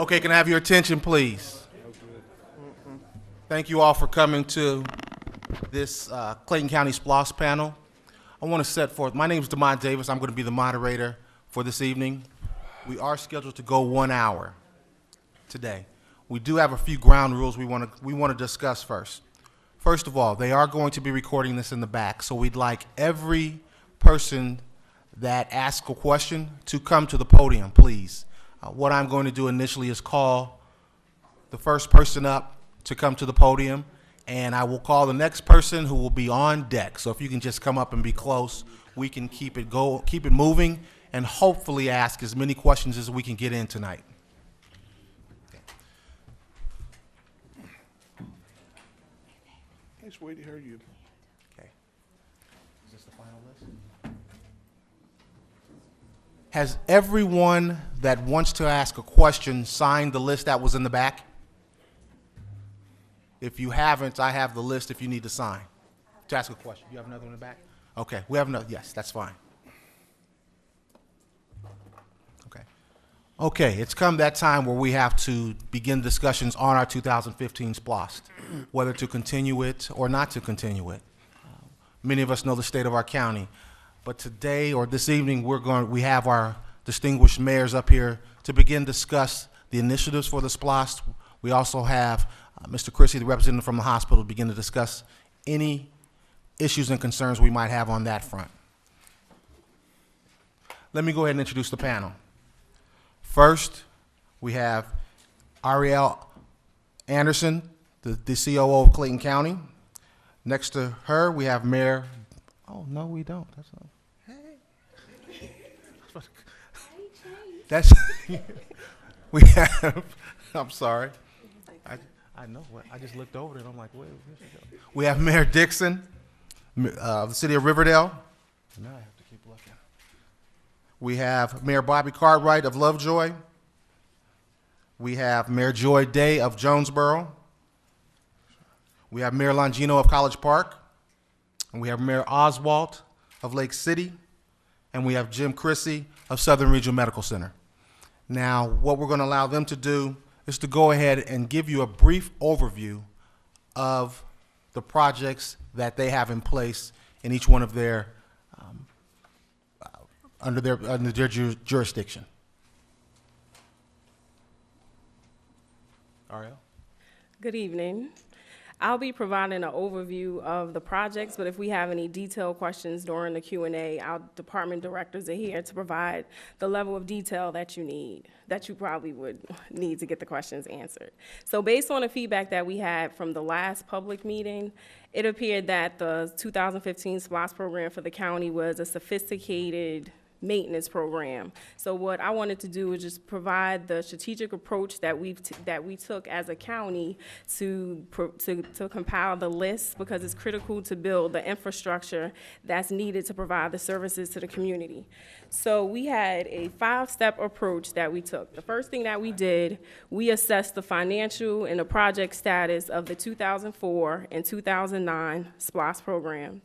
Okay, can I have your attention, please? Thank you all for coming to this Clayton County SPLOST panel. I want to set forth, my name is DeMond Davis. I'm going to be the moderator for this evening. We are scheduled to go 1 hour today. We do have a few ground rules we want to discuss first. First of all, they are going to be recording this in the back, so we'd like every person that asks a question to come to the podium, please. What I'm going to do initially is call the first person up to come to the podium, and I will call the next person who will be on deck. So if you can just come up and be close, we can keep it moving, and hopefully ask as many questions as we can get in tonight. Hey, sweetie, how are you? Okay. Is this the final list? Has everyone that wants to ask a question signed the list that was in the back? If you haven't, I have the list if you need to sign to ask a question. You have another one in the back? Okay, we have another, yes, that's fine. Okay. Okay, it's come that time where we have to begin discussions on our 2015 SPLOST, whether to continue it or not to continue it. Many of us know the state of our county, but today or this evening we have our distinguished mayors up here to begin discuss the initiatives for the SPLOST. We also have Mr. Chrissy, the representative from the hospital, to begin to discuss any issues and concerns we might have on that front. Let me go ahead and introduce the panel. First, we have Ariel Anderson, the COO of Clayton County. Next to her, we have Mayor, oh, no, we don't. That's not, hey. That's, we have, I'm sorry. I know what, I just looked over it and I'm like, where should I go? We have Mayor Dixon, of the city of Riverdale. Now I have to keep looking. We have Mayor Bobby Cartwright of Lovejoy. We have Mayor Joy Day of Jonesboro. We have Mayor Longino of College Park. And we have Mayor Oswalt of Lake City. And we have Jim Chrissy of Southern Regional Medical Center. Now, what we're going to allow them to do is to go ahead and give you a brief overview of the projects that they have in place in each one of their under their jurisdiction. Ariel? Good evening. I'll be providing an overview of the projects, but if we have any detailed questions during the Q&A, our department directors are here to provide the level of detail that you need, that you probably would need to get the questions answered. So based on the feedback that we had from the last public meeting, it appeared that the 2015 SPLOST program for the county was a sophisticated maintenance program. So what I wanted to do is just provide the strategic approach that we took as a county to compile the list, because it's critical to build the infrastructure that's needed to provide the services to the community. So we had a 5-step approach that we took. The first thing that we did, we assessed the financial and the project status of the 2004 and 2009 SPLOST programs.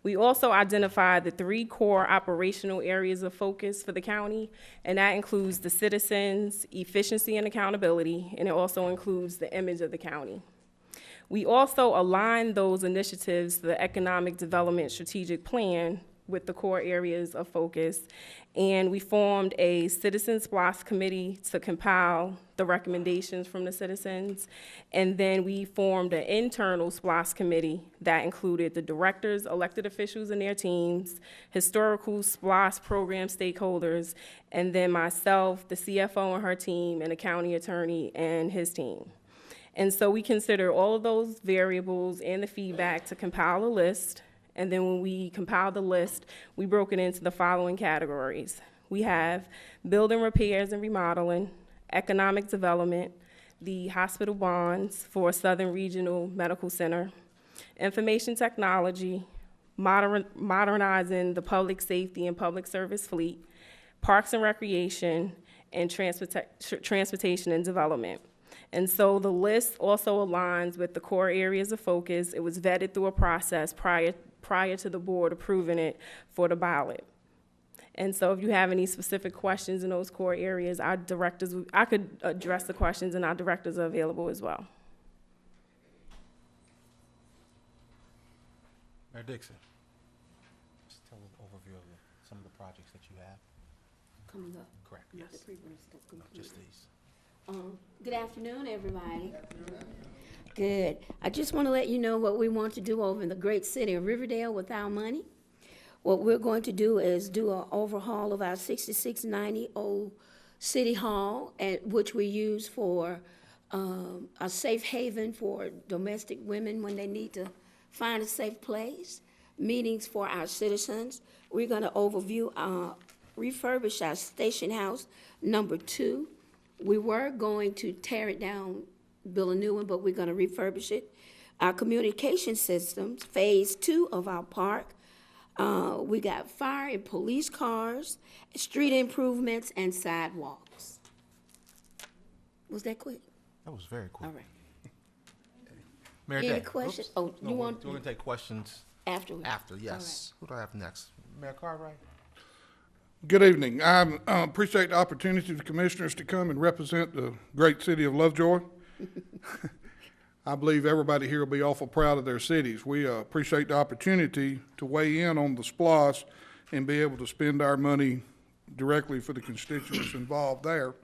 We also identified the 3 core operational areas of focus for the county, and that includes the citizens, efficiency and accountability, and it also includes the image of the county. We also aligned those initiatives to the Economic Development Strategic Plan with the core areas of focus, and we formed a Citizen SPLOST committee to compile the recommendations from the citizens, and then we formed an internal SPLOST committee that included the directors, elected officials and their teams, historical SPLOST program stakeholders, and then myself, the CFO and her team, and the county attorney and his team. And so we consider all of those variables and the feedback to compile a list. And then when we compiled the list, we broke it into the following categories. We have building repairs and remodeling, economic development, the hospital bonds for Southern Regional Medical Center, information technology, modernizing the public safety and public service fleet, parks and recreation, and transportation and development. And so the list also aligns with the core areas of focus. It was vetted through a process prior to the board approving it for the ballot. And so if you have any specific questions in those core areas, our directors, I could address the questions, and our directors are available as well. Mayor Dixon, just tell an overview of some of the projects that you have. Coming up. Correct, Not yes. the pre-run stuff completely. Just these. Good afternoon, everybody. Good. I just want to let you know what we want to do over in the great city of Riverdale with our money. What we're going to do is do an overhaul of our 6690 old City Hall, which we use for a safe haven for domestic women when they need to find a safe place, meetings for our citizens. We're going to refurbish our Station House number 2. We were going to tear it down, build a new one, but we're going to refurbish it. Our communication systems, phase 2 of our park. We got fire and police cars, street improvements, and sidewalks. Was that quick? That was very quick. All right. Mayor Any Day. questions? Oops. Oh, No, you want- we're going to take questions Afterwards. after, yes. Who do I have next? Mayor Cartwright? Good evening. I appreciate the opportunity of the commissioners to come and represent the great city of Lovejoy. I believe everybody here will be awful proud of their cities. We appreciate the opportunity to weigh in on the SPLOST and be able to spend our money directly for the constituents involved there.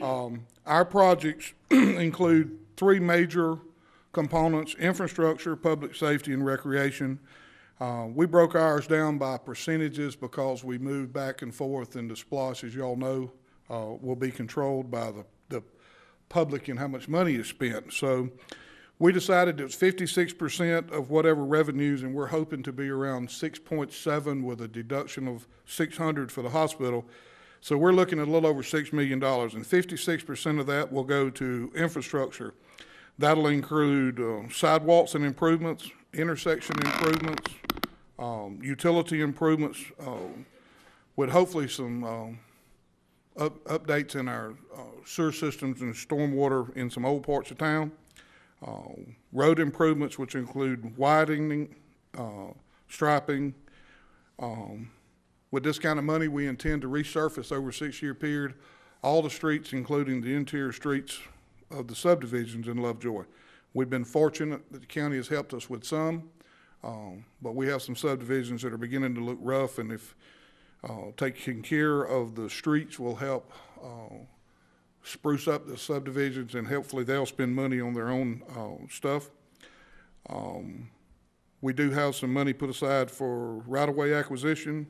Our projects include 3 major components: infrastructure, public safety, and recreation. We broke ours down by percentages because we moved back and forth, and the SPLOST, as you all know, will be controlled by the public and how much money is spent. So we decided it was 56% of whatever revenues, and we're hoping to be around 6.7 with a deduction of 600 for the hospital. So we're looking at a little over $6 million, and 56% of that will go to infrastructure. That'll include sidewalks and improvements, intersection improvements, utility improvements, with hopefully some updates in our sewer systems and stormwater in some old parts of town. Road improvements, which include widening, striping. With this kind of money, we intend to resurface over a 6-year period all the streets, including the interior streets of the subdivisions in Lovejoy. We've been fortunate that the county has helped us with some, but we have some subdivisions that are beginning to look rough, and if taking care of the streets will help spruce up the subdivisions, and hopefully they'll spend money on their own stuff. We do have some money put aside for right-of-way acquisition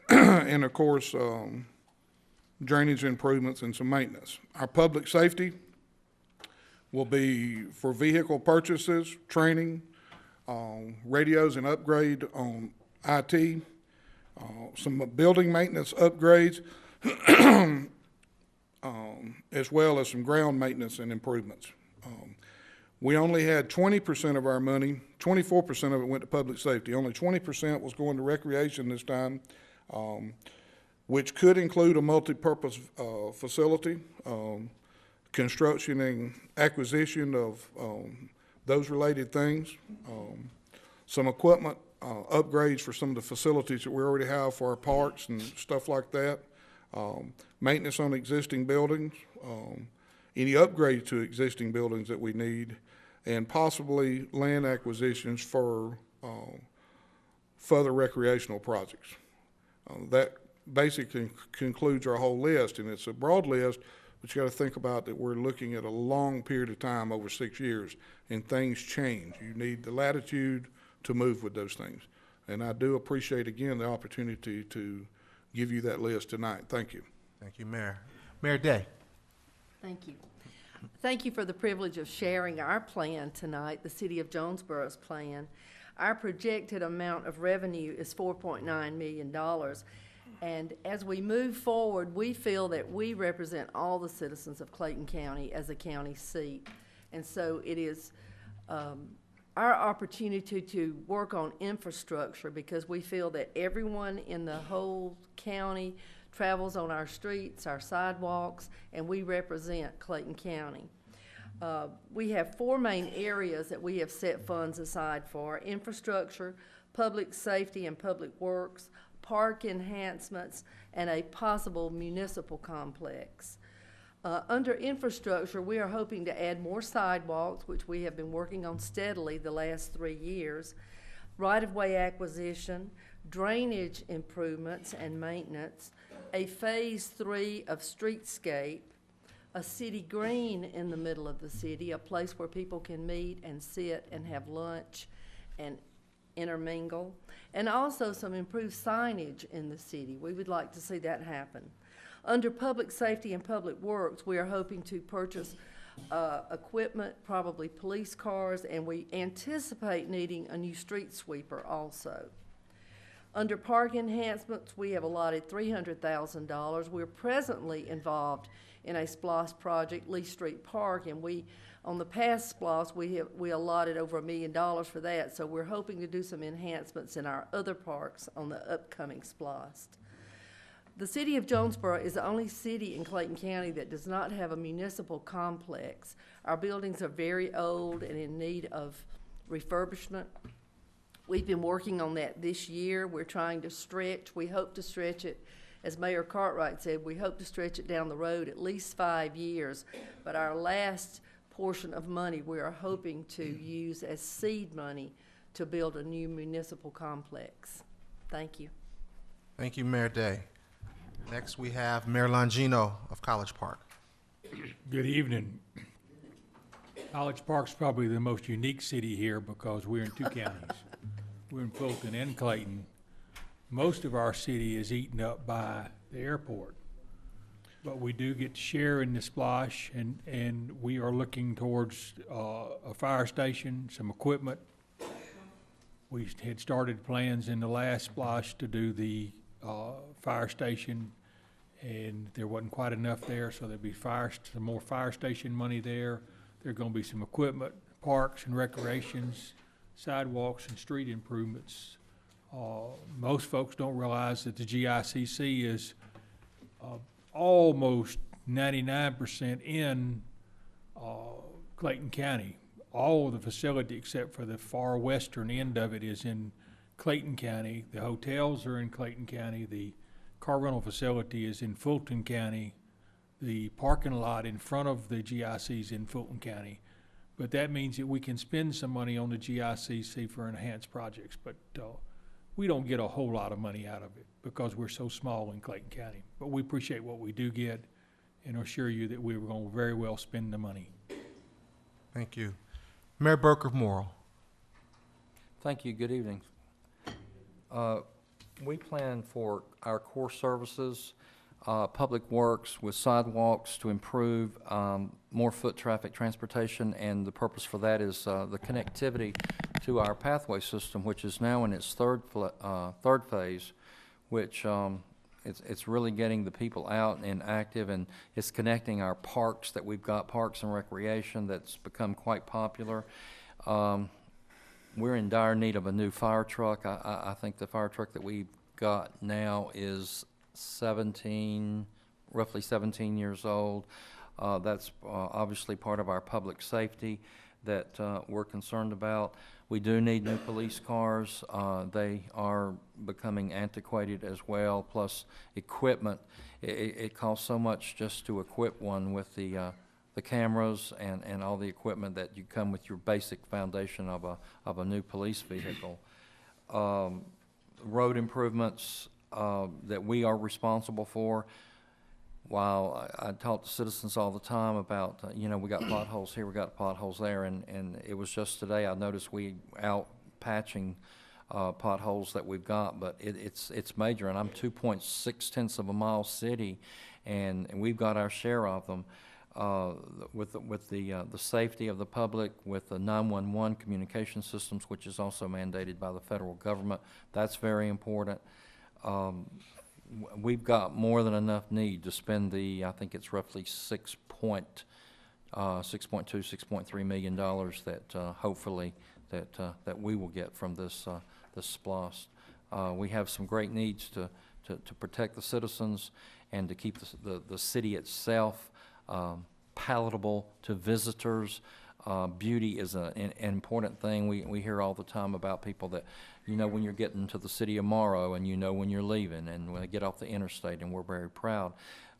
and, of course, drainage improvements and some maintenance. Our public safety will be for vehicle purchases, training, radios and upgrade on IT, some building maintenance upgrades, as well as some ground maintenance and improvements. We only had 20% of our money, 24% of it went to public safety. Only 20% was going to recreation this time, which could include a multi-purpose facility, construction and acquisition of those related things, some equipment upgrades for some of the facilities that we already have for our parks and stuff like that, maintenance on existing buildings, any upgrades to existing buildings that we need, and possibly land acquisitions for further recreational projects. That basically concludes our whole list, and it's a broad list, but you got to think about that we're looking at a long period of time, over 6 years, and things change. You need the latitude to move with those things. And I do appreciate, again, the opportunity to give you that list tonight. Thank you. Thank you, Mayor. Mayor Day. Thank you. Thank you for the privilege of sharing our plan tonight, the City of Jonesboro's plan. Our projected amount of revenue is $4.9 million. And as we move forward, we feel that we represent all the citizens of Clayton County as a county seat. And so it is our opportunity to work on infrastructure, because we feel that everyone in the whole county travels on our streets, our sidewalks, and we represent Clayton County. We have 4 main areas that we have set funds aside for: infrastructure, public safety and public works, park enhancements, and a possible municipal complex. Under infrastructure, we are hoping to add more sidewalks, which we have been working on steadily the last 3 years, right-of-way acquisition, drainage improvements and maintenance, a phase 3 of streetscape, a city green in the middle of the city, a place where people can meet and sit and have lunch and intermingle, and also some improved signage in the city. We would like to see that happen. Under public safety and public works, we are hoping to purchase equipment, probably police cars, and we anticipate needing a new street sweeper also. Under park enhancements, we have allotted $300,000. We're presently involved in a SPLOST project, Lee Street Park, and on the past SPLOST, we allotted over $1 million for that, so we're hoping to do some enhancements in our other parks on the upcoming SPLOST. The city of Jonesboro is the only city in Clayton County that does not have a municipal complex. Our buildings are very old and in need of refurbishment. We've been working on that this year. We're trying to stretch. We hope to stretch it, as Mayor Cartwright said, we hope to stretch it down the road at least 5 years. But our last portion of money we are hoping to use as seed money to build a new municipal complex. Thank you. Thank you, Mayor Day. Next, we have Mayor Longino of College Park. Good evening. College Park's probably the most unique city here because we're in two counties. We're in Fulton and Clayton. Most of our city is eaten up by the airport, but we do get to share in the splash, and we are looking towards a fire station, some equipment. We had started plans in the last splash to do the fire station, and there wasn't quite enough there, so there'd be some more fire station money there. There's going to be some equipment, parks and recreations, sidewalks and street improvements. Most folks don't realize that the GICC is almost 99% in Clayton County. All of the facility except for the far western end of it is in Clayton County. The hotels are in Clayton County. The car rental facility is in Fulton County. The parking lot in front of the GIC is in Fulton County. But that means that we can spend some money on the GICC for enhanced projects, but we don't get a whole lot of money out of it because we're so small in Clayton County. But we appreciate what we do get and assure you that we're going to very well spend the money. Thank you. Mayor Burke of Morrill. Thank you. Good evening. We plan for our core services, public works with sidewalks to improve, more foot traffic transportation, and the purpose for that is the connectivity to our pathway system, which is now in its third phase, which it's really getting the people out and active, and it's connecting our parks that we've got, parks and recreation that's become quite popular. We're in dire need of a new fire truck. I think the fire truck that we've got now is roughly 17 years old. That's obviously part of our public safety that we're concerned about. We do need new police cars. They are becoming antiquated as well, plus equipment. It costs so much just to equip one with the cameras and all the equipment that you come with your basic foundation of a new police vehicle. Road improvements that we are responsible for. While I talk to citizens all the time about, we got potholes here, we got potholes there, and it was just today I noticed we out patching potholes that we've got, but it's major, and I'm 2.6 of a mile city, and we've got our share of them. With the safety of the public, with the 911 communication systems, which is also mandated by the federal government, that's very important. We've got more than enough need to spend I think it's roughly $6.3 million that hopefully that we will get from this SPLOST. We have some great needs to protect the citizens and to keep the city itself palatable to visitors. Beauty is an important thing. We hear all the time about people that, you know, when you're getting to the city of Morrow and you know when you're leaving and when they get off the interstate, and we're very proud.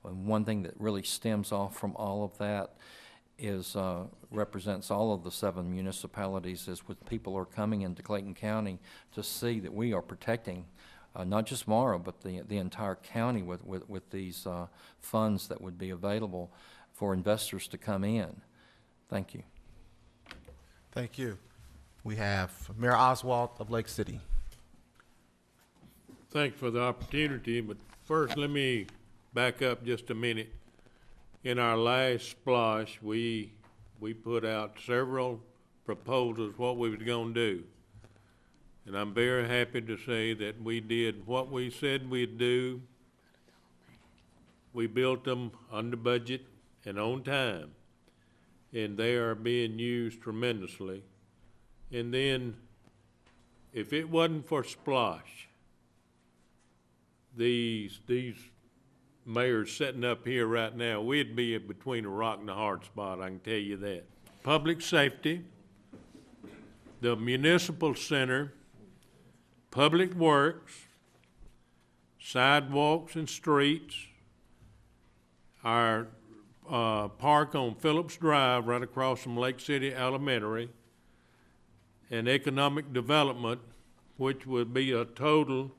And one thing that really stems off from all of that is, represents all of the 7 municipalities, is when people are coming into Clayton County to see that we are protecting not just Morrow, but the entire county with these funds that would be available for investors to come in. Thank you. Thank you. We have Mayor Oswald of Lake City. Thanks for the opportunity, but first let me back up just a minute. In our last SPLOST, we put out several proposals what we was gonna do. And I'm very happy to say that we did what we said we'd do. We built them under budget and on time, and they are being used tremendously. And then, if it wasn't for SPLOST, these mayors sitting up here right now, we'd be between a rock and a hard spot, I can tell you that. Public safety, the municipal center, public works, sidewalks and streets, our park on Phillips Drive right across from Lake City Elementary, and economic development, which would be a total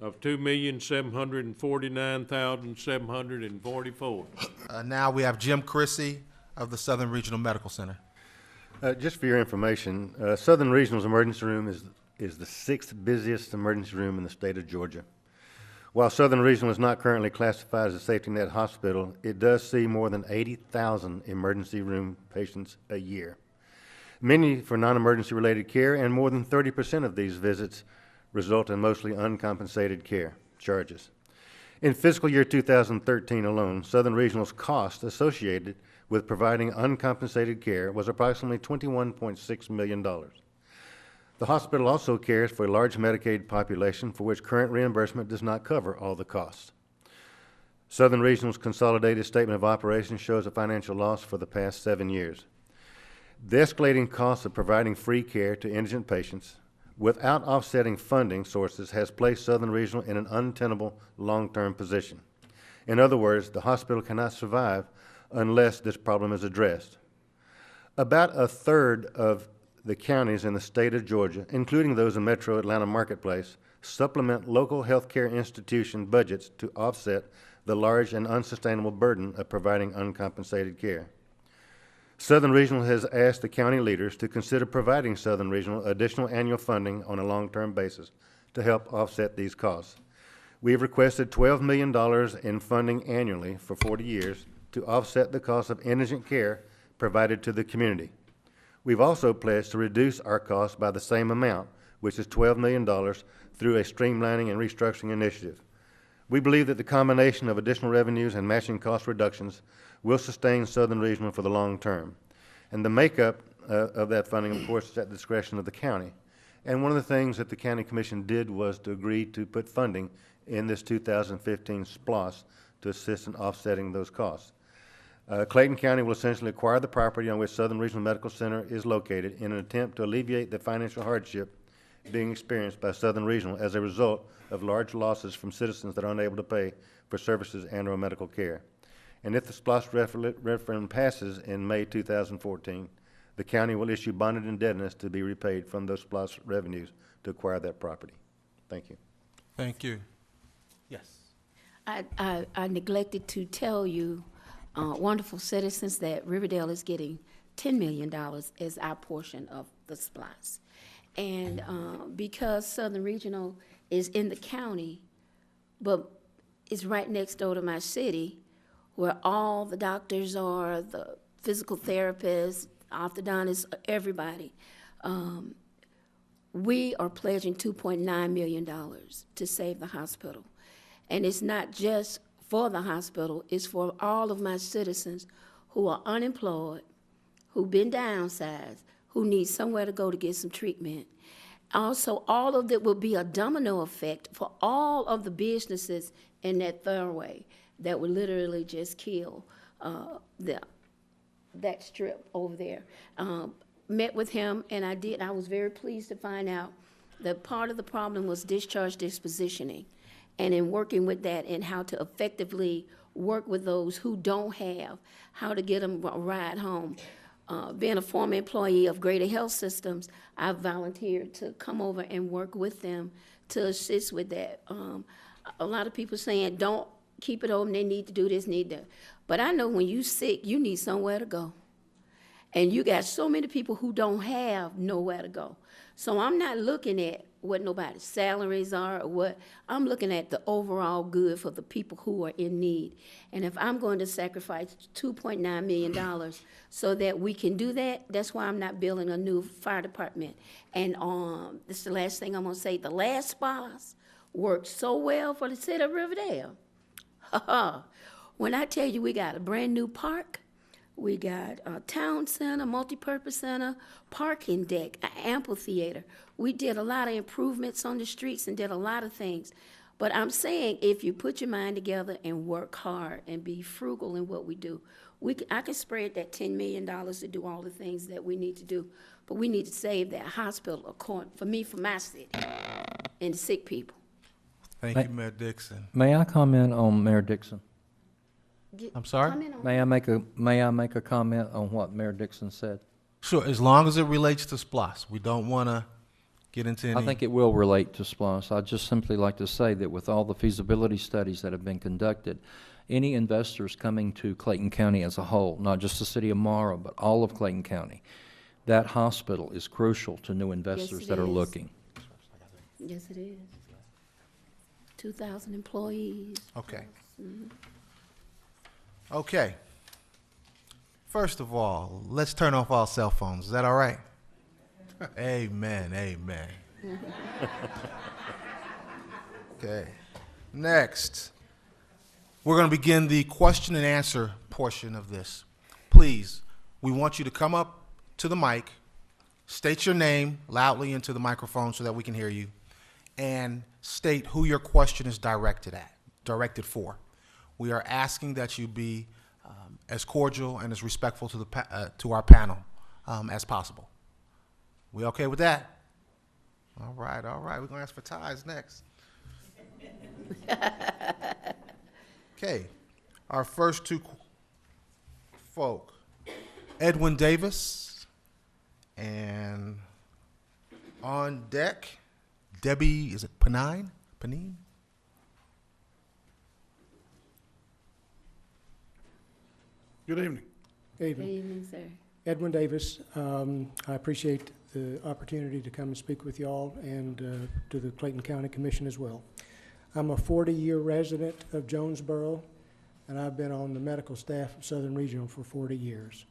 of $2,749,744. Now we have Jim Chrissy of the Southern Regional Medical Center. Just for your information, Southern Regional's emergency room is the 6th busiest emergency room in the state of Georgia. While Southern Regional is not currently classified as a safety net hospital, it does see more than 80,000 emergency room patients a year, many for non-emergency related care, and more than 30% of these visits result in mostly uncompensated care charges. In fiscal year 2013 alone, Southern Regional's cost associated with providing uncompensated care was approximately $21.6 million. The hospital also cares for a large Medicaid population for which current reimbursement does not cover all the costs. Southern Regional's consolidated statement of operations shows a financial loss for the past 7 years. The escalating costs of providing free care to indigent patients without offsetting funding sources has placed Southern Regional in an untenable long-term position. In other words, the hospital cannot survive unless this problem is addressed. About a third of the counties in the state of Georgia, including those in Metro Atlanta Marketplace, supplement local healthcare institution budgets to offset the large and unsustainable burden of providing uncompensated care. Southern Regional has asked the county leaders to consider providing Southern Regional additional annual funding on a long-term basis to help offset these costs. We have requested $12 million in funding annually for 40 years to offset the cost of indigent care provided to the community. We've also pledged to reduce our costs by the same amount, which is $12 million, through a streamlining and restructuring initiative. We believe that the combination of additional revenues and matching cost reductions will sustain Southern Regional for the long term. And the makeup of that funding, of course, is at the discretion of the county. And one of the things that the County Commission did was to agree to put funding in this 2015 SPLOST to assist in offsetting those costs. Clayton County will essentially acquire the property on which Southern Regional Medical Center is located in an attempt to alleviate the financial hardship being experienced by Southern Regional as a result of large losses from citizens that are unable to pay for services and/or medical care. And if the SPLOST referendum passes in May 2014, the county will issue bonded indebtedness to be repaid from those SPLOST revenues to acquire that property. Thank you. Thank you. Yes. I neglected to tell you, wonderful citizens, that Riverdale is getting $10 million as our portion of the SPLOST. And because Southern Regional is in the county, but it's right next door to my city, where all the doctors are, the physical therapists, orthodontists, everybody, we are pledging $2.9 million to save the hospital. And it's not just for the hospital, it's for all of my citizens who are unemployed, who've been downsized, who need somewhere to go to get some treatment. Also, all of that will be a domino effect for all of the businesses in that thoroughway that will literally just kill the that strip over there. Met with him, and I was very pleased to find out that part of the problem was discharge dispositioning. And in working with that and how to effectively work with those who don't have, how to get them a ride home. Being a former employee of Greater Health Systems, I've volunteered to come over and work with them to assist with that. A lot of people saying, don't keep it open, they need to do this, need that. But I know when you're sick, you need somewhere to go. And you got so many people who don't have nowhere to go. So I'm not looking at what nobody's salaries are or what, I'm looking at the overall good for the people who are in need. And if I'm going to sacrifice $2.9 million so that we can do that, that's why I'm not building a new fire department. And this is the last thing I'm gonna say, the last SPLOST worked so well for the city of Riverdale. When I tell you we got a brand new park, we got a town center, multipurpose center, parking deck, an amphitheater. We did a lot of improvements on the streets and did a lot of things. But I'm saying if you put your mind together and work hard and be frugal in what we do, I can spread that $10 million to do all the things that we need to do. But we need to save that hospital, for my city, and the sick people. Thank you, Mayor Dixon. May I comment on Mayor Dixon? I'm sorry? Comment on- May I make a comment on what Mayor Dixon said? Sure, as long as it relates to SPLOST. We don't want to get into any. I think it will relate to SPLOST. I'd just simply like to say that with all the feasibility studies that have been conducted, any investors coming to Clayton County as a whole, not just the city of Morrow, but all of Clayton County, that hospital is crucial to new investors it that are is. looking. Yes, it is. 2,000 employees. Okay. Okay. First of all, let's turn off all cell phones. Is that all right? Amen, amen. Okay. Next, we're going to begin the question and answer portion of this. Please, we want you to come up to the mic, state your name loudly into the microphone so that we can hear you, and state who your question is directed for. We are asking that you be as cordial and as respectful to our panel as possible. We okay with that? All right, all right. We're going to ask for ties next. Okay. Our first two folk, Edwin Davis, and on deck, Debbie, is it Panine? Panine? Good evening. Good Evening. evening, sir. Edwin Davis. I appreciate the opportunity to come and speak with y'all and to the Clayton County Commission as well. I'm a 40-year resident of Jonesboro, and I've been on the medical staff of Southern Regional for 40 years.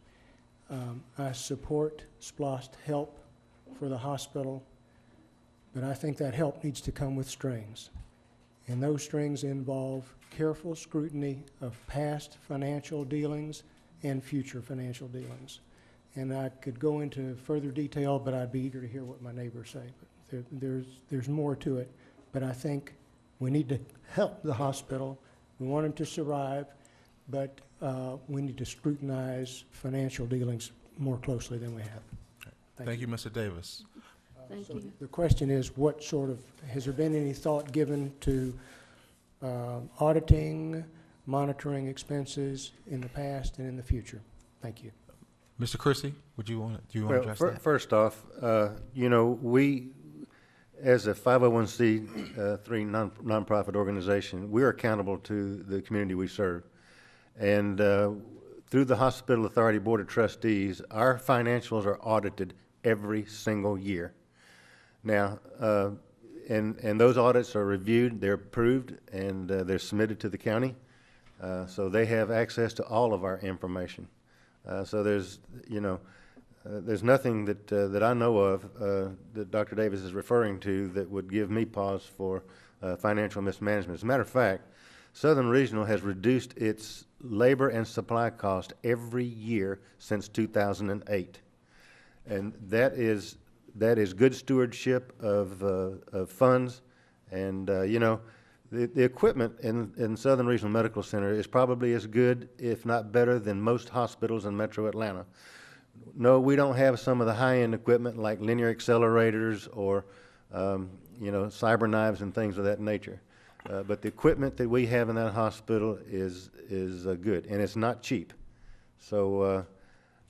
I support SPLOST help for the hospital, but I think that help needs to come with strings. And those strings involve careful scrutiny of past financial dealings and future financial dealings. And I could go into further detail, but I'd be eager to hear what my neighbors say. But there's more to it. But I think we need to help the hospital. We want them to survive, but we need to scrutinize financial dealings more closely than we have. Thank you, Mr. Davis. Thank So you. the question is, what sort of, has there been any thought given to auditing, monitoring expenses in the past and in the future? Thank you. Mr. Chrissy, do you want to Well, address that? first off, we, as a 501c3 nonprofit organization, we're accountable to the community we serve. And through the Hospital Authority Board of Trustees, our financials are audited every single year. Now, and those audits are reviewed, they're approved, and they're submitted to the county. So they have access to all of our information. So there's, there's nothing that I know of that Dr. Davis is referring to that would give me pause for financial mismanagement. As a matter of fact, Southern Regional has reduced its labor and supply cost every year since 2008. And that is good stewardship of funds. And, The equipment in Southern Regional Medical Center is probably as good, if not better, than most hospitals in Metro Atlanta. No, we don't have some of the high-end equipment like linear accelerators or, cyber knives and things of that nature. But the equipment that we have in that hospital is good, and it's not cheap. So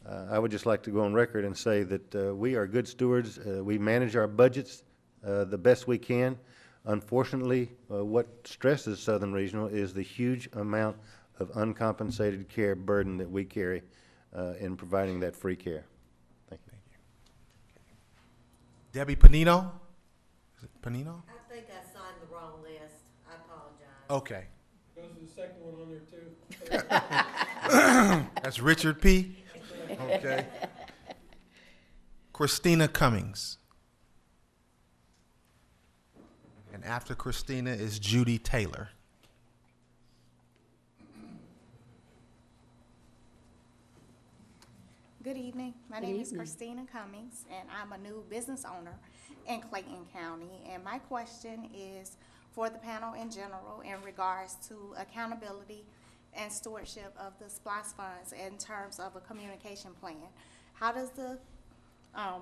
I would just like to go on record and say that we are good stewards. We manage our budgets the best we can. Unfortunately, what stresses Southern Regional is the huge amount of uncompensated care burden that we carry in providing that free care. Thank you. Debbie Panino? Is it Panino? I think I signed the wrong list. I apologize. Okay. Goes to the second one on there too. That's Richard P. Okay. Christina Cummings. And after Christina is Judy Taylor. Good evening. My Good name is evening. Christina Cummings, and I'm a new business owner in Clayton County. And my question is for the panel in general in regards to accountability and stewardship of the SPLOST funds in terms of a communication plan. How does the the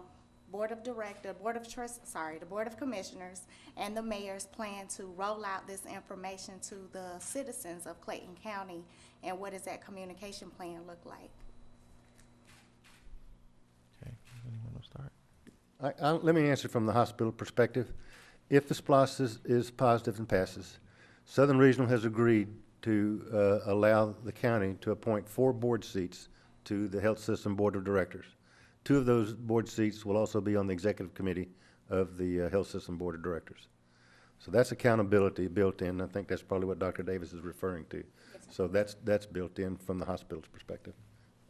Board of Commissioners and the mayors plan to roll out this information to the citizens of Clayton County, and what does that communication plan look like? Okay. Anyone want to start? Let me answer from the hospital perspective. If the SPLOST is positive and passes, Southern Regional has agreed to allow the county to appoint 4 board seats to the Health System Board of Directors. 2 of those board seats will also be on the executive committee of the Health System Board of Directors. So that's accountability built in. I think that's probably what Dr. Davis is referring to. So that's built in from the hospital's perspective.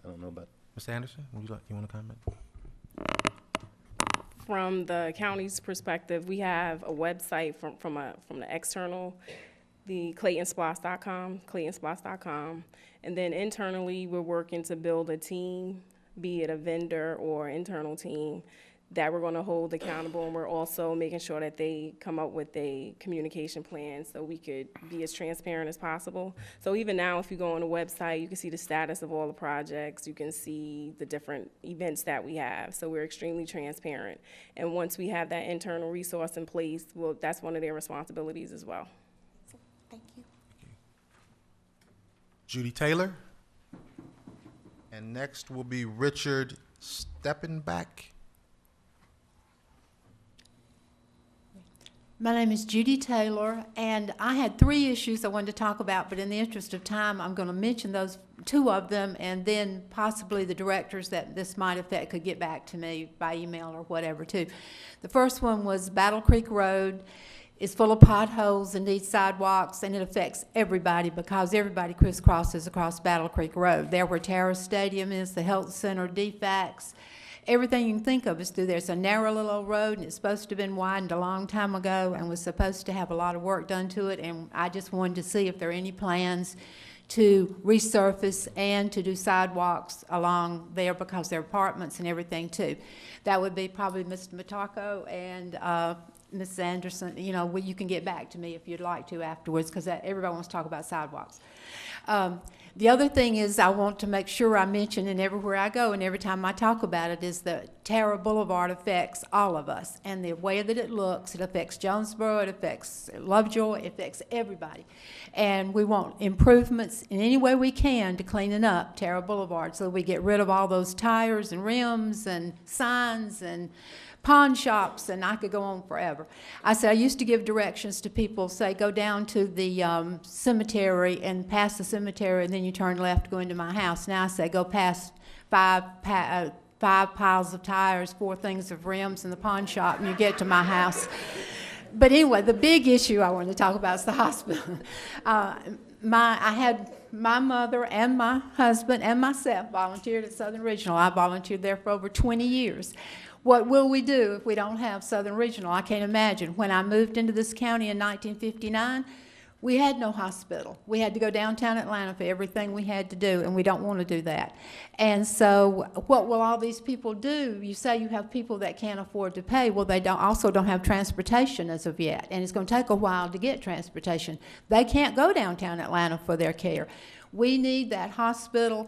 I don't know about. Ms. Anderson, you want to comment? From the county's perspective, we have a website from the external, the claytonsplost.com, and then internally, we're working to build a team, be it a vendor or internal team, that we're going to hold accountable, and we're also making sure that they come up with a communication plan so we could be as transparent as possible. So even now, if you go on the website, you can see the status of all the projects, you can see the different events that we have, so we're extremely transparent. And once we have that internal resource in place, well, that's one of their responsibilities as well. Thank you. Judy Taylor. And next will be Richard Steppenbach. My name is Judy Taylor, and I had 3 issues I wanted to talk about, but in the interest of time, I'm going to mention those 2 of them, and then possibly the directors that this might affect could get back to me by email or whatever, too. The first one was Battle Creek Road is full of potholes and needs sidewalks, and it affects everybody because everybody crisscrosses across Battle Creek Road. There where Terrace Stadium is, the health center, DFACS, everything you can think of is through there. It's a narrow little old road, and it's supposed to have been widened a long time ago and was supposed to have a lot of work done to it, and I just wanted to see if there are any plans to resurface and to do sidewalks along there because there are apartments and everything too. That would be probably Mr. Matako and Ms. Anderson. You know, you can get back to me if you'd like to afterwards because everybody wants to talk about sidewalks. The other thing is I want to make sure I mention, and everywhere I go and every time I talk about it, is that Tara Boulevard affects all of us. And the way that it looks, it affects Jonesboro, it affects Lovejoy, it affects everybody. And we want improvements in any way we can to cleaning up Tara Boulevard so we get rid of all those tires and rims and signs and pawn shops, and I could go on forever. I said I used to give directions to people, say go down to the cemetery and past the cemetery, and then you turn left, go into my house. Now I say go past 5 piles of tires, 4 things of rims, and the pawn shop, and you get to my house. But anyway, the big issue I wanted to talk about is the hospital. I had my mother and my husband and myself volunteered at Southern Regional. I volunteered there for over 20 years. What will we do if we don't have Southern Regional? I can't imagine. When I moved into this county in 1959, We had no hospital. We had to go downtown Atlanta for everything we had to do, and we don't want to do that. And so what will all these people do? You say you have people that can't afford to pay. Well, they also don't have transportation as of yet, and it's going to take a while to get transportation. They can't go downtown Atlanta for their care. We need that hospital.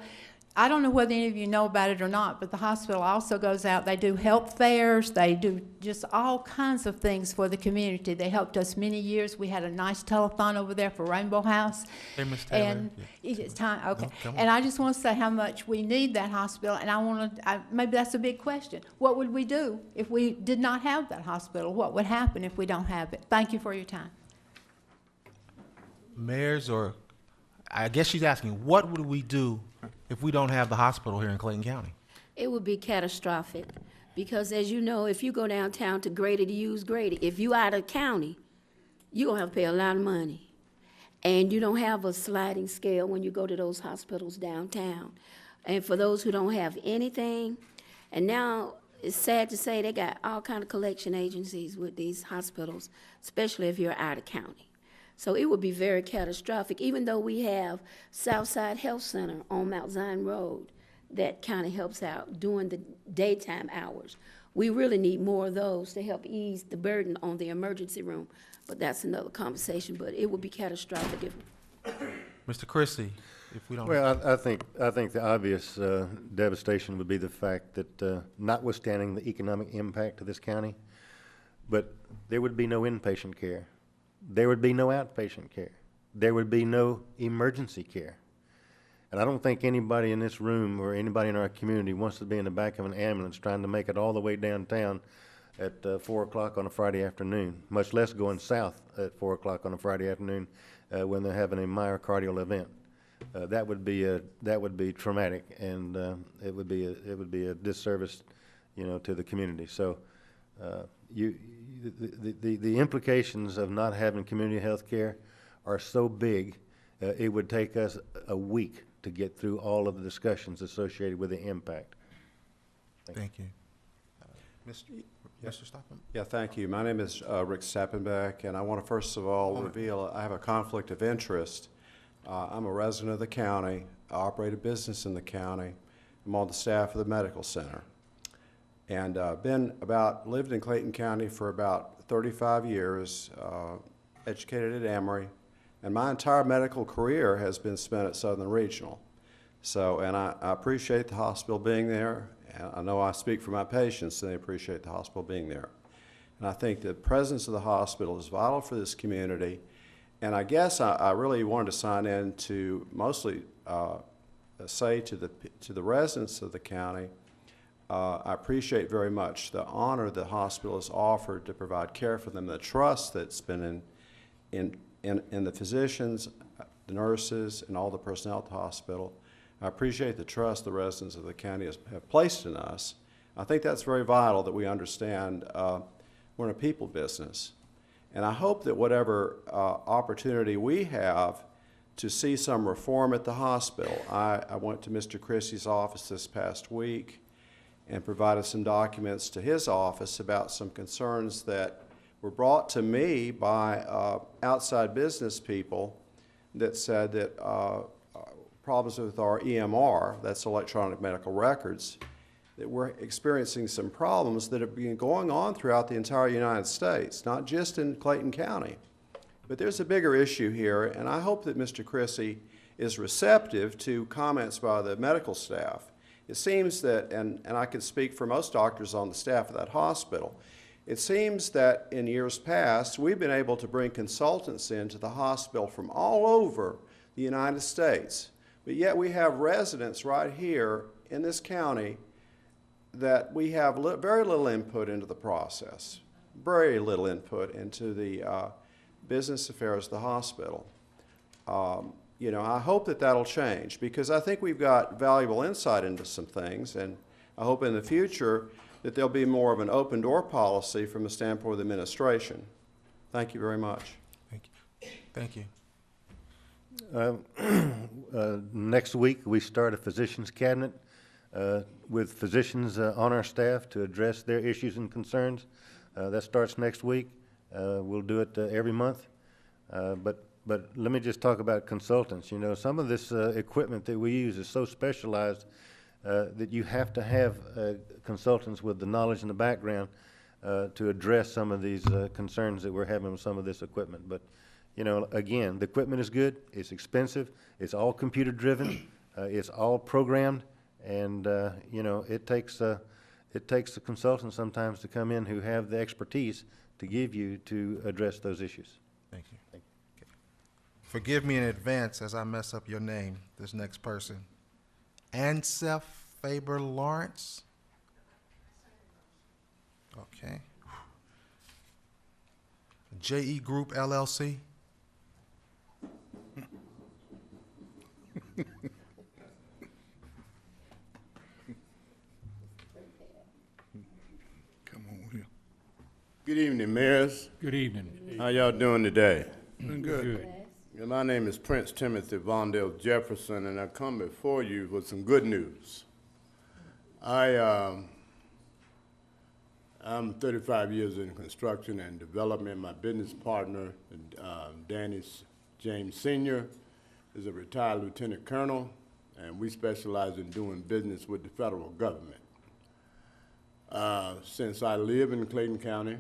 I don't know whether any of you know about it or not, but the hospital also goes out. They do health fairs. They do just all kinds of things for the community. They helped us many years. We had a nice telethon over there for Rainbow House. Hey, Ms. Taylor. And it's time, okay. No, come on. And I just want to say how much we need that hospital, and I want to, maybe that's a big question. What would we do if we did not have that hospital? What would happen if we don't have it? Thank you for your time. Mayors, or I guess she's asking, what would we do if we don't have the hospital here in Clayton County? It would be catastrophic, because as you know, if you go downtown to Grady to use Grady, if you out of county, you're gonna have to pay a lot of money. And you don't have a sliding scale when you go to those hospitals downtown. And for those who don't have anything, and now it's sad to say they got all kind of collection agencies with these hospitals, especially if you're out of county. So it would be very catastrophic, even though we have Southside Health Center on Mount Zion Road that kind of helps out during the daytime hours. We really need more of those to help ease the burden on the emergency room, but that's another conversation, but it would be catastrophic if. Mr. Christie, if we don't. Well, I think the obvious devastation would be the fact that notwithstanding the economic impact of this county, but there would be no inpatient care. There would be no outpatient care. There would be no emergency care. And I don't think anybody in this room or anybody in our community wants to be in the back of an ambulance trying to make it all the way downtown at 4 o'clock on a Friday afternoon, much less going south at 4 o'clock on a Friday afternoon when they're having a myocardial event. That would be traumatic, and it would be a disservice, to the community. So the implications of not having community health care are so big, it would take us a week to get through all of the discussions associated with the impact. Thank you. Mr. Stockman? Yeah, thank you. My name is Rick Stappenbeck, and I want to first of all reveal I have a conflict of interest. I'm a resident of the county. I operate a business in the county. I'm on the staff of the medical center. And lived in Clayton County for about 35 years, educated at Emory, and my entire medical career has been spent at Southern Regional. So, and I appreciate the hospital being there, and I know I speak for my patients, and they appreciate the hospital being there. And I think the presence of the hospital is vital for this community, and I guess I really wanted to sign in to mostly say to the residents of the county, I appreciate very much the honor the hospital has offered to provide care for them, the trust that's been in the physicians, the nurses, and all the personnel at the hospital. I appreciate the trust the residents of the county have placed in us. I think that's very vital that we understand we're in a people business. And I hope that whatever opportunity we have to see some reform at the hospital, I went to Mr. Christie's office this past week and provided some documents to his office about some concerns that were brought to me by outside business people that said that problems with our EMR, that's electronic medical records, that we're experiencing some problems that have been going on throughout the entire United States, not just in Clayton County. But there's a bigger issue here, and I hope that Mr. Christie is receptive to comments by the medical staff. It seems that, and I can speak for most doctors on the staff of that hospital, it seems that in years past, we've been able to bring consultants into the hospital from all over the United States. But yet we have residents right here in this county that we have very little input into the process, very little input into the business affairs of the hospital. I hope that that'll change, because I think we've got valuable insight into some things, and I hope in the future that there'll be more of an open door policy from the standpoint of the administration. Thank you very much. Thank you. Next week, we start a physicians cabinet with physicians on our staff to address their issues and concerns. That starts next week. We'll do it every month. But but let me just talk about consultants. You know, some of this equipment that we use is so specialized that you have to have consultants with the knowledge and the background to address some of these concerns that we're having with some of this equipment. But, you know, again, the equipment is good, it's expensive, it's all computer driven, it's all programmed, and, you know, it takes the consultants sometimes to come in who have the expertise to give you to address those issues. Thank you. Okay. Forgive me in advance as I mess up your name, this next person. Ansef Faber Lawrence? Okay. JE Group LLC? Come on here. Good evening, mayors. Good evening. How y'all doing today? Doing good. Good. Yeah, my name is Prince Timothy Vondale Jefferson, and I come before you with some good news. I'm 35 years in construction and development. My business partner, Danny James Sr., is a retired lieutenant colonel, and we specialize in doing business with the federal government. Since I live in Clayton County,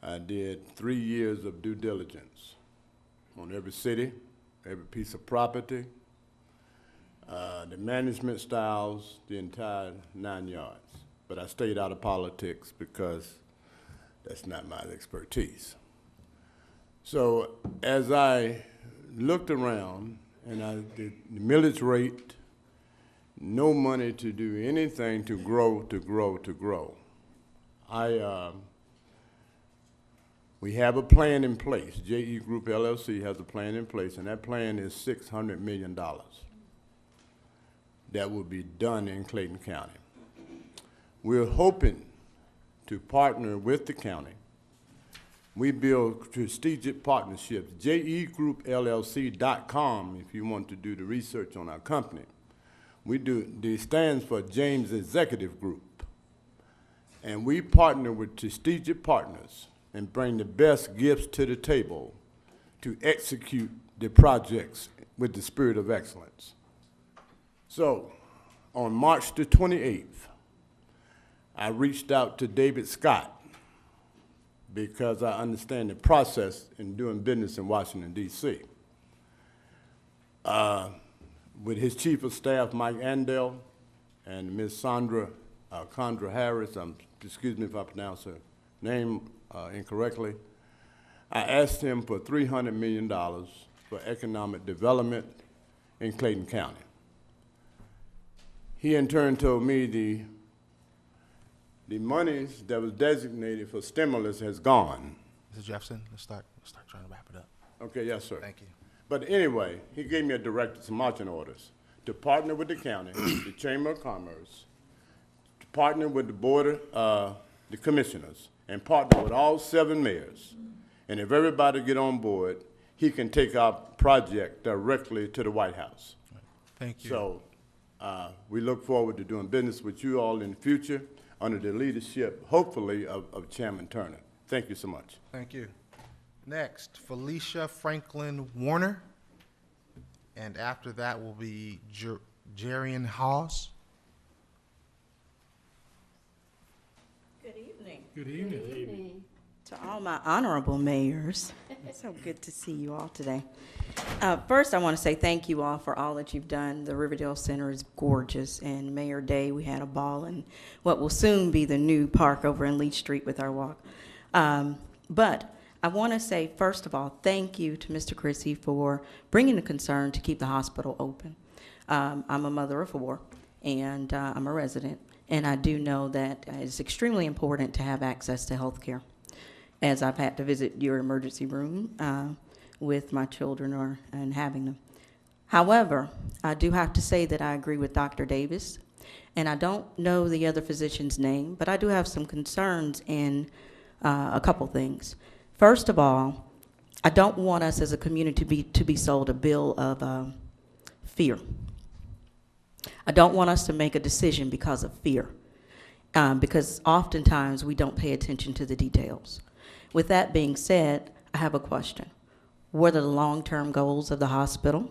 I did 3 years of due diligence on every city, every piece of property, the management styles, the entire 9 yards. But I stayed out of politics because that's not my expertise. So as I looked around and the millage rate, no money to do anything to grow. We have a plan in place. JE Group LLC has a plan in place, and that plan is $600 million that will be done in Clayton County. We're hoping to partner with the county. We build strategic partnerships. JEGroupLLC.com if you want to do the research on our company. It stands for James Executive Group. And we partner with strategic partners and bring the best gifts to the table to execute the projects with the spirit of excellence. So, on March the 28th, I reached out to David Scott because I understand the process in doing business in Washington, D.C. With his chief of staff, Mike Andel, and Ms. Sandra Condra Harris, excuse me if I pronounce her name incorrectly, I asked him for $300 million for economic development in Clayton County. He in turn told me the monies that was designated for stimulus has gone. Mr. Jefferson, let's start trying to wrap it up. Okay, yes, sir. Thank you. But anyway, he gave me a directive, some marching orders, to partner with the county, the Chamber of Commerce, to partner with the board, the commissioners, and partner with all 7 mayors. And if everybody get on board, he can take our project directly to the White House. Thank you. So we look forward to doing business with you all in the future under the leadership, hopefully, of Chairman Turner. Thank you so much. Thank you. Next, Felicia Franklin Warner. And after that will be Jarian Hawes. Good evening. Good evening. To all my honorable mayors. So good to see you all today. First, I want to say thank you all for all that you've done. The Riverdale Center is gorgeous, and Mayor Day, we had a ball in what will soon be the new park over in Leach Street with our walk. But I want to say, first of all, thank you to Mr. Chrissy for bringing the concern to keep the hospital open. I'm a mother of 4, and I'm a resident, and I do know that it's extremely important to have access to health care, as I've had to visit your emergency room with my children and having them. However, I do have to say that I agree with Dr. Davis, and I don't know the other physician's name, but I do have some concerns in a couple things. First of all, I don't want us as a community to be sold a bill of fear. I don't want us to make a decision because of fear, because oftentimes we don't pay attention to the details. With that being said, I have a question. What are the long-term goals of the hospital?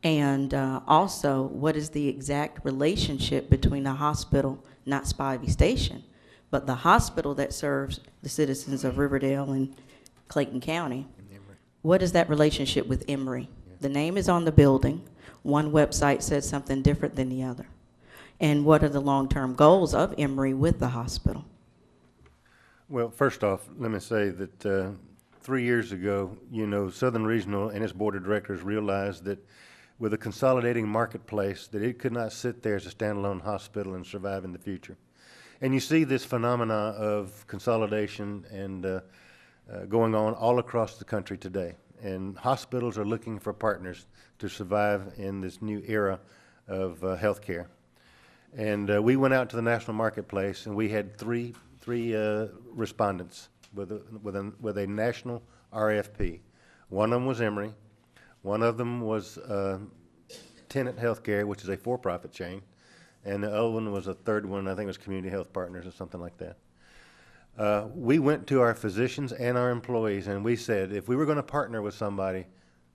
And also, what is the exact relationship between the hospital, not Spivey Station, but the hospital that serves the citizens of Riverdale and Clayton County? What is that relationship with Emory? The name is on the building. One website says something different than the other. And what are the long-term goals of Emory with the hospital? Well, first off, let me say that 3 years ago, Southern Regional and its board of directors realized that with a consolidating marketplace, that it could not sit there as a standalone hospital and survive in the future. And you see this phenomena of consolidation and going on all across the country today. And hospitals are looking for partners to survive in this new era of healthcare. And we went out to the national marketplace, and we had three respondents with a national RFP. One of them was Emory. One of them was Tenet Healthcare, which is a for-profit chain, and the other one was a third one. I think it was Community Health Partners or something like that. We went to our physicians and our employees, and we said, if we were going to partner with somebody,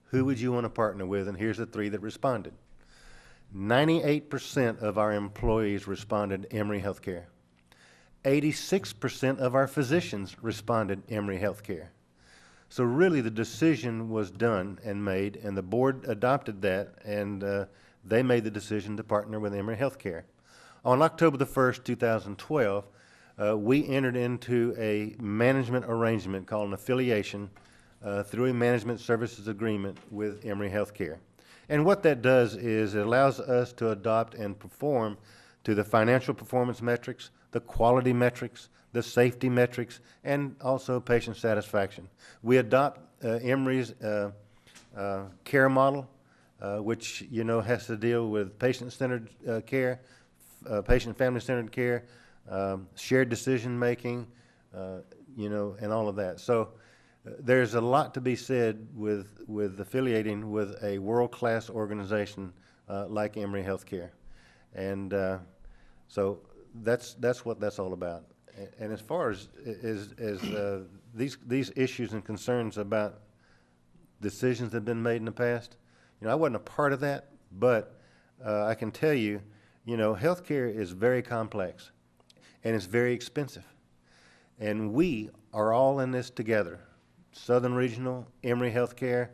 who would you want to partner with? And here's the three that responded. 98% of our employees responded Emory Healthcare. 86% of our physicians responded Emory Healthcare. So really the decision was done and made, and the board adopted that, and they made the decision to partner with Emory Healthcare. On October the 1st, 2012, we entered into a management arrangement called an affiliation through a management services agreement with Emory Healthcare. And what that does is it allows us to adopt and perform to the financial performance metrics, the quality metrics, the safety metrics, and also patient satisfaction. We adopt Emory's care model, which has to deal with patient-centered care, patient family-centered care, shared decision-making, and all of that. So there's a lot to be said with affiliating with a world-class organization like Emory Healthcare. And so that's what that's all about. And as far as these issues and concerns about decisions that have been made in the past, I wasn't a part of that, but I can tell you, healthcare is very complex and it's very expensive. And we are all in this together. Southern Regional, Emory Healthcare,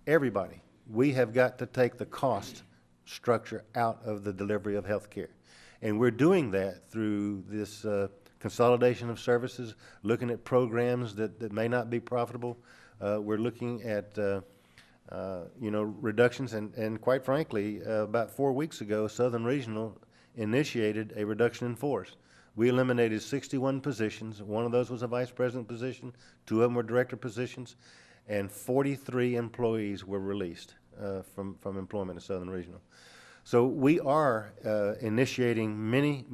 everybody. We have got to take the cost structure out of the delivery of healthcare. And we're doing that through this consolidation of services, looking at programs that may not be profitable. We're looking at reductions, and quite frankly, about 4 weeks ago, Southern Regional initiated a reduction in force. We eliminated 61 positions. One of those was a vice president position. 2 of them were director positions, and 43 employees were released from employment at Southern Regional. So we are initiating many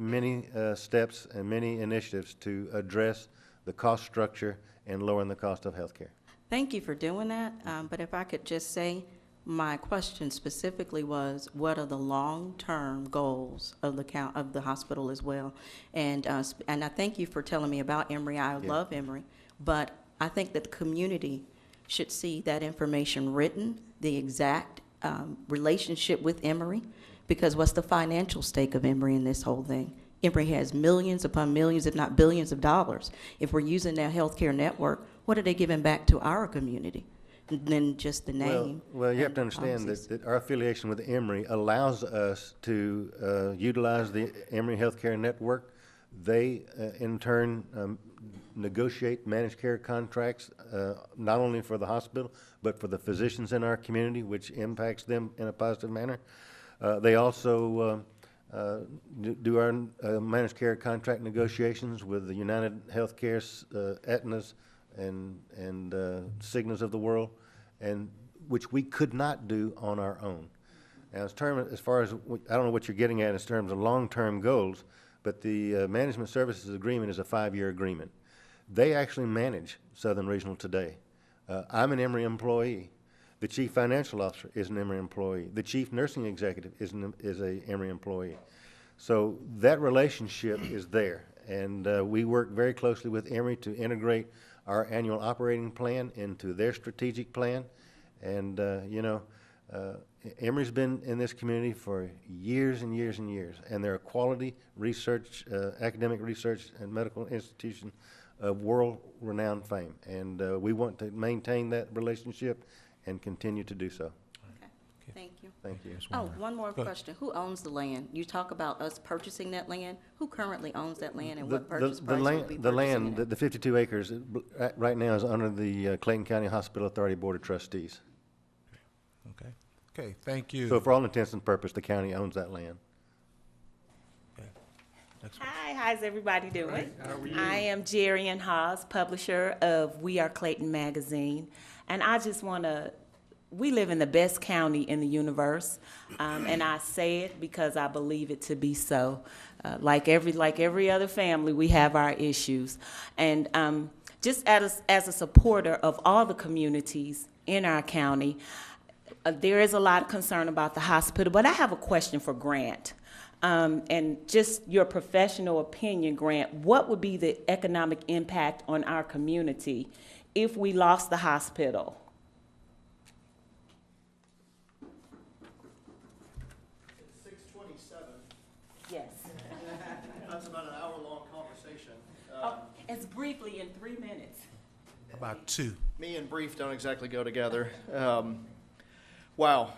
steps and many initiatives to address the cost structure and lowering the cost of healthcare. Thank you for doing that, but if I could just say, my question specifically was, what are the long-term goals of the hospital as well? And I thank you for telling me about Emory. I love Emory, but I think that the community should see that information written, the exact relationship with Emory, because what's the financial stake of Emory in this whole thing? Emory has millions upon millions, if not billions of dollars. If we're using their healthcare network, what are they giving back to our community? Than just the name. Well, you have to understand that our affiliation with Emory allows us to utilize the Emory Healthcare Network. They, in turn, negotiate managed care contracts, not only for the hospital, but for the physicians in our community, which impacts them in a positive manner. They also do our managed care contract negotiations with the United Healthcare, Aetna's, and Cignas of the world, and which we could not do on our own. Now, as far as, I don't know what you're getting at in terms of long-term goals, but the management services agreement is a 5-year agreement. They actually manage Southern Regional today. I'm an Emory employee. The chief financial officer is an Emory employee. The chief nursing executive is a Emory employee. So that relationship is there, and we work very closely with Emory to integrate our annual operating plan into their strategic plan. And, Emory's been in this community for years and years and years, and they're a quality research, academic research and medical institution of world-renowned fame. And we want to maintain that relationship and continue to do so. Okay, thank you. Thank you. Oh, one more question. Who owns the land? You talk about us purchasing that land. Who currently owns that land and what purchase price will be The purchasing land, it? the 52 acres, right now is under the Clayton County Hospital Authority Board of Trustees. Okay. Okay, thank you. So for all intents and purposes, the county owns that land. Okay. Next one. Hi, how's everybody doing? I am Jerry Ann Haas, publisher of We Are Clayton magazine, and I just want to, we live in the best county in the universe, and I say it because I believe it to be so. Like every other family, we have our issues, and just as a supporter of all the communities in our county, there is a lot of concern about the hospital, but I have a question for Grant. And just your professional opinion, Grant, what would be the economic impact on our community if we lost the hospital? It's 6:27. Yes. That's about an hour-long conversation. As briefly in 3 minutes. About 2. Me and brief don't exactly go together. Wow,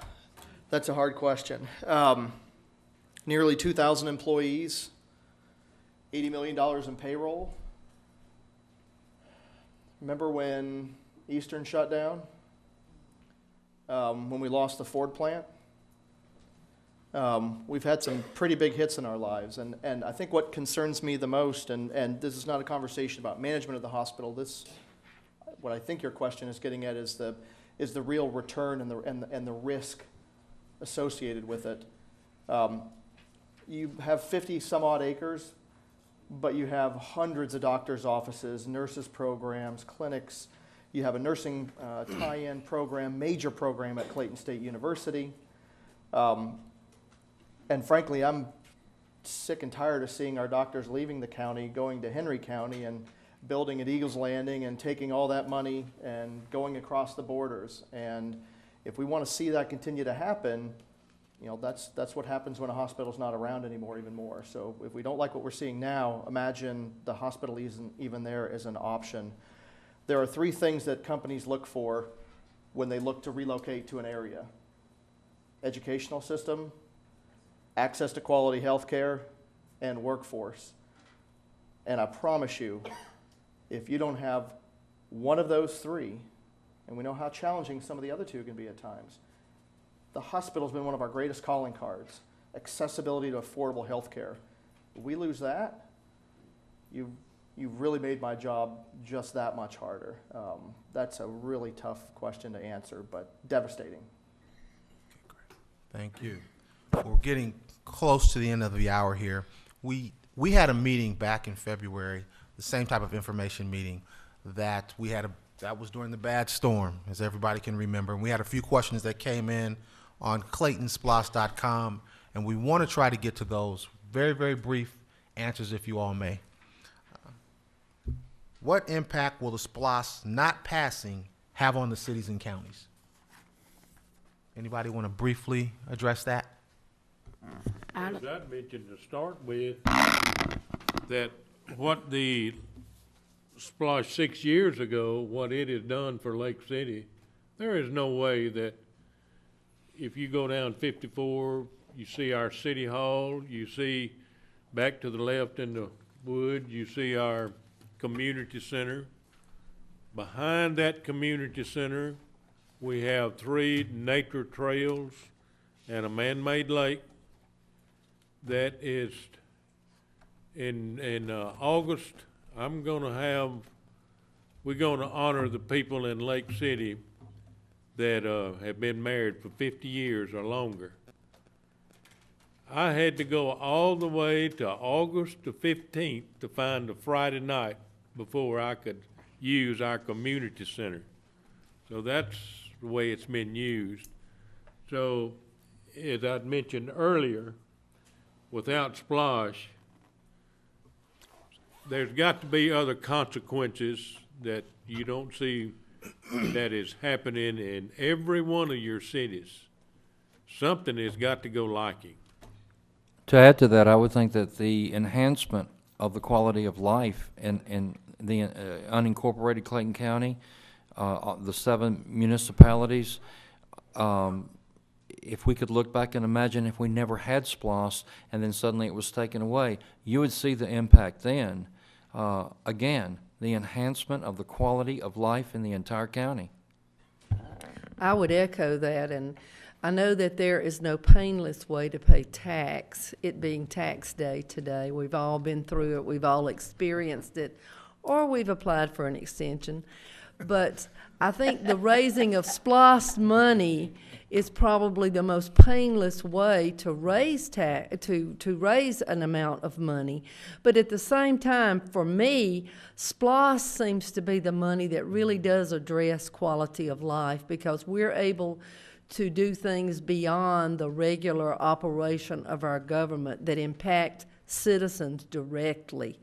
that's a hard question. Nearly 2,000 employees, $80 million in payroll. Remember when Eastern shut down? When we lost the Ford plant? We've had some pretty big hits in our lives, and I think what concerns me the most, and this is not a conversation about management of the hospital, what I think your question is getting at is the real return and the risk associated with it. You have 50 some odd acres, but you have hundreds of doctors' offices, nurses' programs, clinics. You have a nursing tie-in program, major program at Clayton State University. And frankly, I'm sick and tired of seeing our doctors leaving the county, going to Henry County and building at Eagles Landing and taking all that money and going across the borders. And if we want to see that continue to happen, that's what happens when a hospital's not around anymore, even more. So if we don't like what we're seeing now, imagine the hospital isn't even there as an option. There are 3 things that companies look for when they look to relocate to an area: educational system, access to quality health care, and workforce. And I promise you, if you don't have one of those 3, and we know how challenging some of the other 2 can be at times, the hospital's been one of our greatest calling cards: accessibility to affordable health care. If we lose that, you've really made my job just that much harder. That's a really tough question to answer, but devastating. Thank you. We're getting close to the end of the hour here. We had a meeting back in February, the same type of information meeting that we had that was during the bad storm, as everybody can remember. And we had a few questions that came in on ClaytonSPLOST.com, and we want to try to get to those. Very, very brief answers, if you all may. What impact will the SPLOST not passing have on the cities and counties? Anybody want to briefly address that? As I mentioned to start with, that what the SPLOST 6 years ago, what it has done for Lake City, there is no way that if you go down 54, you see our city hall, you see back to the left in the wood, you see our community center. Behind that community center, we have 3 nature trails and a man-made lake. That is in August. We're gonna honor the people in Lake City that have been married for 50 years or longer. I had to go all the way to August the 15th to find a Friday night before I could use our community center. So that's the way it's been used. So, as I'd mentioned earlier, without SPLOST, there's got to be other consequences that you don't see that is happening in every one of your cities. Something has got to go lacking. To add to that, I would think that the enhancement of the quality of life in the unincorporated Clayton County, the 7 municipalities, if we could look back and imagine if we never had SPLOST and then suddenly it was taken away, you would see the impact then. Again, the enhancement of the quality of life in the entire county. I would echo that, and I know that there is no painless way to pay tax, it being tax day today. We've all been through it, we've all experienced it, or we've applied for an extension. But I think the raising of SPLOST money is probably the most painless way to raise to raise an amount of money. But at the same time, for me, SPLOST seems to be the money that really does address quality of life, because we're able to do things beyond the regular operation of our government that impact citizens directly.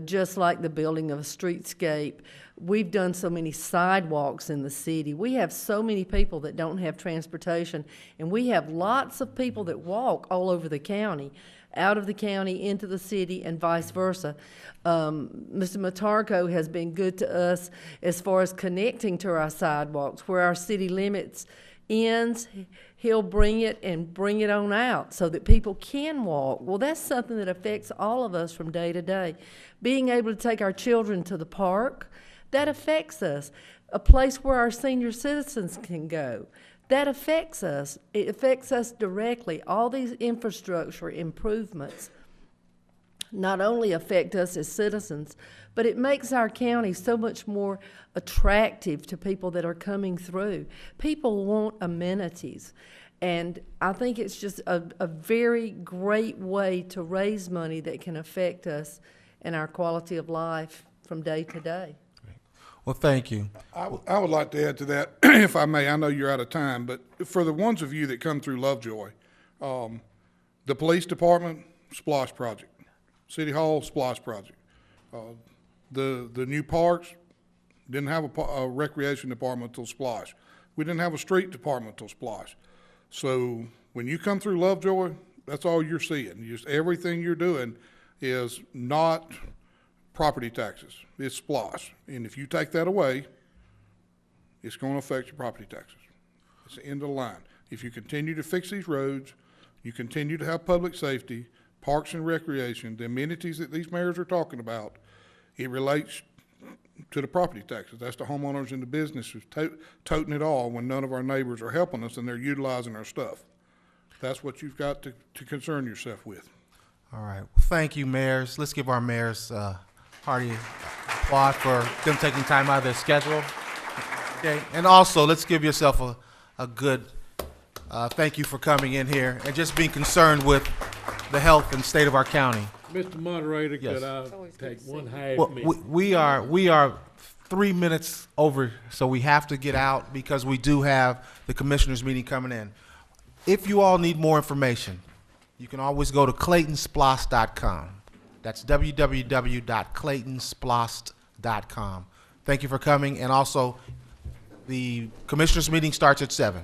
Just like the building of a streetscape. We've done so many sidewalks in the city. We have so many people that don't have transportation, and we have lots of people that walk all over the county, out of the county into the city and vice versa. Mr. Matarco has been good to us as far as connecting to our sidewalks. Where our city limits ends, he'll bring it on out so that people can walk. Well, that's something that affects all of us from day to day. Being able to take our children to the park, that affects us. A place where our senior citizens can go, that affects us. It affects us directly. All these infrastructure improvements not only affect us as citizens, but it makes our county so much more attractive to people that are coming through. People want amenities, and I think it's just a very great way to raise money that can affect us and our quality of life from day to day. Well, thank you. I would like to add to that, if I may. I know you're out of time, but for the ones of you that come through Lovejoy, the police department, SPLOST project. City Hall, SPLOST project. The new parks, didn't have a recreation department till SPLOST. We didn't have a street department till SPLOST. So when you come through Lovejoy, that's all you're seeing. Just everything you're doing is not property taxes. It's SPLOST. And if you take that away, it's going to affect your property taxes. It's the end of the line. If you continue to fix these roads, you continue to have public safety, parks and recreation, the amenities that these mayors are talking about, it relates to the property taxes. That's the homeowners and the businesses toting it all when none of our neighbors are helping us and they're utilizing our stuff. That's what you've got to concern yourself with. All right. Well, thank you, mayors. Let's give our mayors hearty applause for them taking time out of their schedule. Okay. And also, let's give yourself a good thank you for coming in here and just being concerned with the health and state of our county. Mr. Moderator, Yes. could I take one half Well, minute? we are 3 minutes over, so we have to get out because we do have the commissioners meeting coming in. If you all need more information, you can always go to ClaytonSPLOST.com. That's www.ClaytonSPLOST.com. Thank you for coming, and also the commissioners meeting starts at 7.